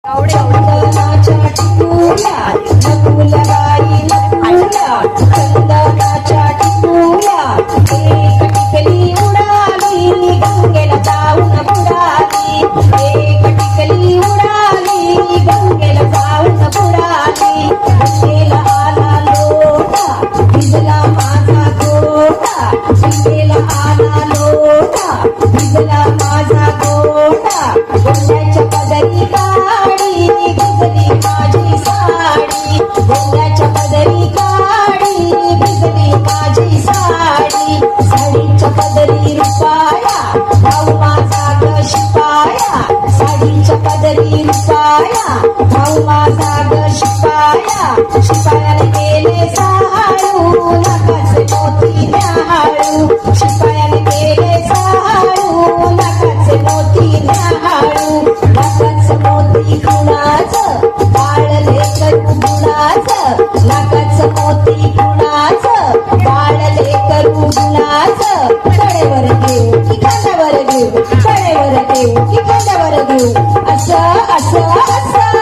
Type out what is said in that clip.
चंदनाच्या टिकुल्या नकुलबाई नकुल्या चंदनाच्या टिकुल्या एक टिकली उडाली गंगेला जाऊन बुडाली एक टिकली उडाली गंगेला जाऊन बुडाली गंगेला आला लोटा भिजला माझा गोटा गंगेला आला लोटा भिजला माझा गोटा गोंड्याच्या पदरी काढी भिजली माझी साडी गोंड्याच्या पदरी काढी भिजली माझी साडी साडीच्या पदरी रुपाया भाऊ माझा ग शिपाया साडीच्या पदरी रुपाया भाऊ माझा ग शिपाया शिपायाने केले साळू नाकाचे मोती न्याहाळू शिपायाने केले साळू नाकाचे मोती न्याहाळू नाकाचे मोती कुणाचं बाळले करू गुणाचं नाकाचं मोती कुणाचं बाळले करू गुणाचं कडेवर घेऊ की खांद्यावर घेऊ कडेवर घेऊ की खांद्यावर घेऊ असं असं असं